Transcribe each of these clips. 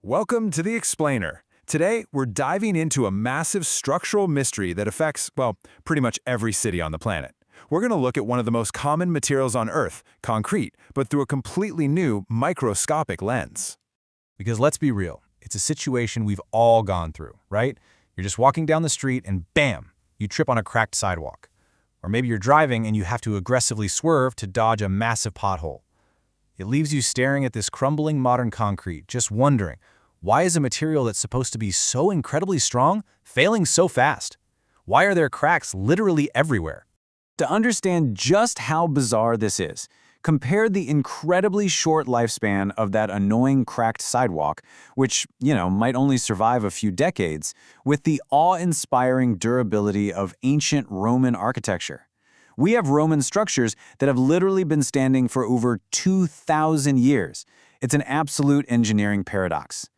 Welcome to The Explainer. Today, we're diving into a massive structural mystery that affects, well, pretty much every city on the planet. We're going to look at one of the most common materials on Earth, concrete, but through a completely new microscopic lens. Because let's be real, it's a situation we've all gone through, right? You're just walking down the street and bam, you trip on a cracked sidewalk. Or maybe you're driving and you have to aggressively swerve to dodge a massive pothole. It leaves you staring at this crumbling modern concrete, just wondering, why is a material that's supposed to be so incredibly strong failing so fast? Why are there cracks literally everywhere? To understand just how bizarre this is, compare the incredibly short lifespan of that annoying cracked sidewalk, which, might only survive a few decades, with the awe-inspiring durability of ancient Roman architecture. We have Roman structures that have literally been standing for over 2,000 years. It's an absolute engineering paradox.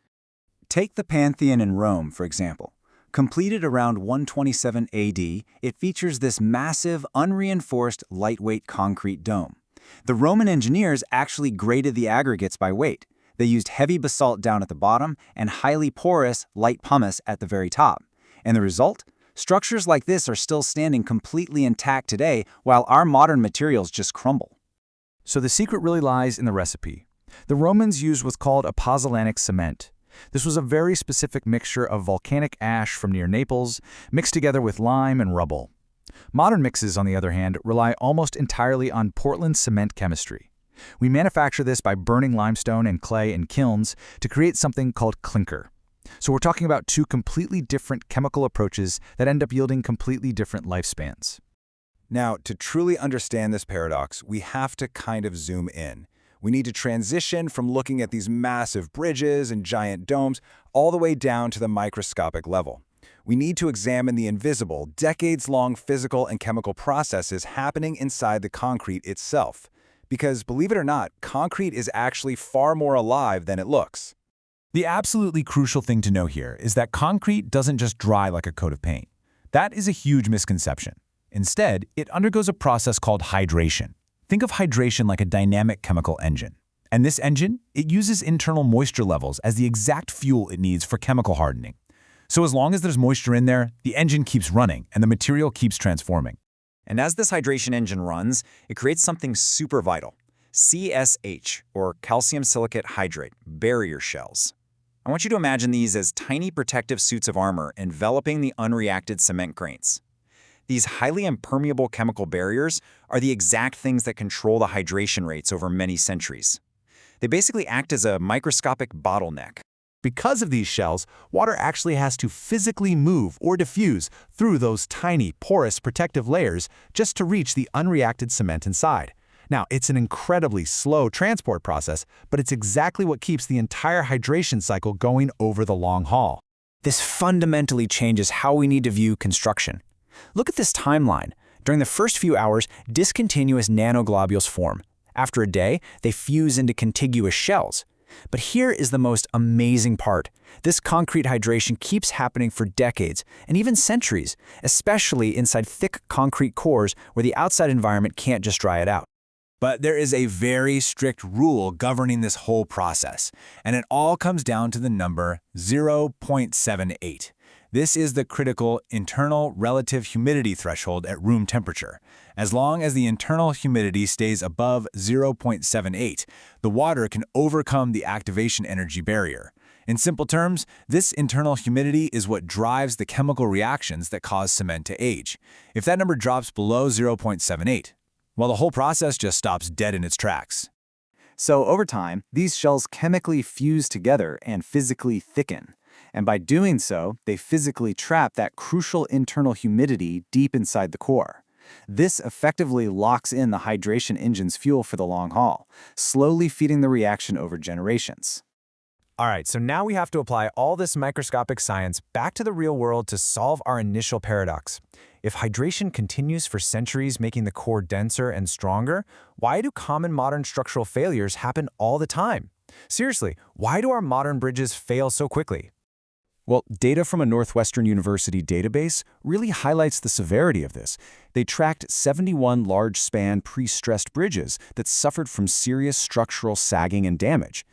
Take the Pantheon in Rome, for example. Completed around 127 AD, it features this massive, unreinforced, lightweight concrete dome. The Roman engineers actually graded the aggregates by weight. They used heavy basalt down at the bottom and highly porous, light pumice at the very top. And the result? Structures like this are still standing completely intact today, while our modern materials just crumble. So the secret really lies in the recipe. The Romans used what's called a pozzolanic cement. This was a very specific mixture of volcanic ash from near Naples, mixed together with lime and rubble. Modern mixes, on the other hand, rely almost entirely on Portland cement chemistry. We manufacture this by burning limestone and clay in kilns to create something called clinker. So we're talking about two completely different chemical approaches that end up yielding completely different lifespans. Now, to truly understand this paradox, we have to kind of zoom in. We need to transition from looking at these massive bridges and giant domes all the way down to the microscopic level. We need to examine the invisible, decades-long physical and chemical processes happening inside the concrete itself. Because, believe it or not, concrete is actually far more alive than it looks. The absolutely crucial thing to know here is that concrete doesn't just dry like a coat of paint. That is a huge misconception. Instead, it undergoes a process called hydration. Think of hydration like a dynamic chemical engine. And this engine, it uses internal moisture levels as the exact fuel it needs for chemical hardening. So as long as there's moisture in there, the engine keeps running and the material keeps transforming. And as this hydration engine runs, it creates something super vital. CSH, or calcium silicate hydrate, barrier shells. I want you to imagine these as tiny protective suits of armor enveloping the unreacted cement grains. These highly impermeable chemical barriers are the exact things that control the hydration rates over many centuries. They basically act as a microscopic bottleneck. Because of these shells, water actually has to physically move or diffuse through those tiny, porous protective layers just to reach the unreacted cement inside. Now, it's an incredibly slow transport process, but it's exactly what keeps the entire hydration cycle going over the long haul. This fundamentally changes how we need to view construction. Look at this timeline. During the first few hours, discontinuous nanoglobules form. After a day, they fuse into contiguous shells. But here is the most amazing part. This concrete hydration keeps happening for decades and even centuries, especially inside thick concrete cores where the outside environment can't just dry it out. But there is a very strict rule governing this whole process, and it all comes down to the number 0.78. This is the critical internal relative humidity threshold at room temperature. As long as the internal humidity stays above 0.78, the water can overcome the activation energy barrier. In simple terms, this internal humidity is what drives the chemical reactions that cause cement to age. If that number drops below 0.78, well, the whole process just stops dead in its tracks. So over time, these shells chemically fuse together and physically thicken. And by doing so, they physically trap that crucial internal humidity deep inside the core. This effectively locks in the hydration engine's fuel for the long haul, slowly feeding the reaction over generations. All right, so now we have to apply all this microscopic science back to the real world to solve our initial paradox. If hydration continues for centuries, making the core denser and stronger, why do common modern structural failures happen all the time? Seriously, why do our modern bridges fail so quickly? Well, data from a Northwestern University database really highlights the severity of this. They tracked 71 large-span pre-stressed bridges that suffered from serious structural sagging and damage.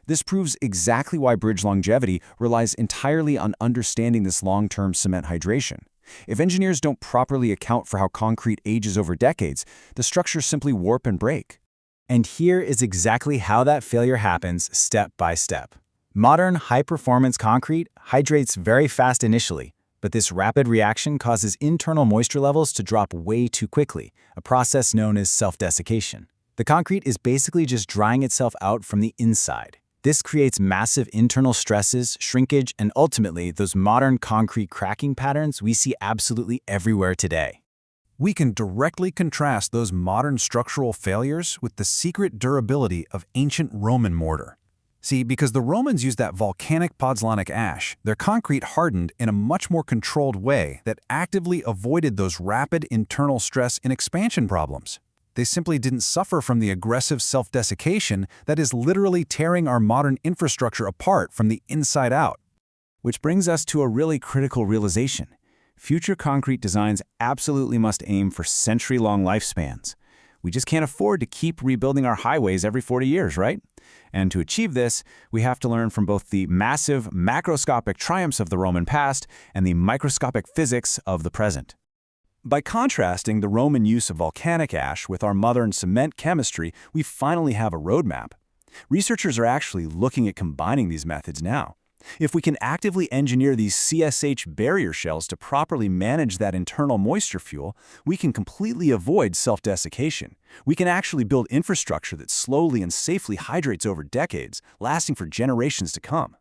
This proves exactly why bridge longevity relies entirely on understanding this long-term cement hydration. If engineers don't properly account for how concrete ages over decades, the structures simply warp and break. And here is exactly how that failure happens step by step. Modern high-performance concrete hydrates very fast initially, but this rapid reaction causes internal moisture levels to drop way too quickly, a process known as self-desiccation. The concrete is basically just drying itself out from the inside. This creates massive internal stresses, shrinkage, and ultimately those modern concrete cracking patterns we see absolutely everywhere today. We can directly contrast those modern structural failures with the secret durability of ancient Roman mortar. See, because the Romans used that volcanic pozzolanic ash, their concrete hardened in a much more controlled way that actively avoided those rapid internal stress and expansion problems. They simply didn't suffer from the aggressive self-desiccation that is literally tearing our modern infrastructure apart from the inside out. Which brings us to a really critical realization. Future concrete designs absolutely must aim for century-long lifespans. We just can't afford to keep rebuilding our highways every 40 years, right? And to achieve this, we have to learn from both the massive macroscopic triumphs of the Roman past and the microscopic physics of the present. By contrasting the Roman use of volcanic ash with our modern cement chemistry, we finally have a roadmap. Researchers are actually looking at combining these methods now. If we can actively engineer these CSH barrier shells to properly manage that internal moisture fuel, we can completely avoid self-desiccation. We can actually build infrastructure that slowly and safely hydrates over decades, lasting for generations to come.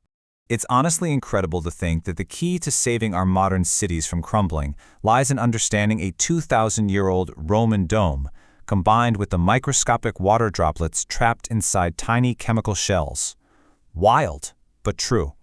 It's honestly incredible to think that the key to saving our modern cities from crumbling lies in understanding a 2,000-year-old Roman dome, combined with the microscopic water droplets trapped inside tiny chemical shells. Wild, but true.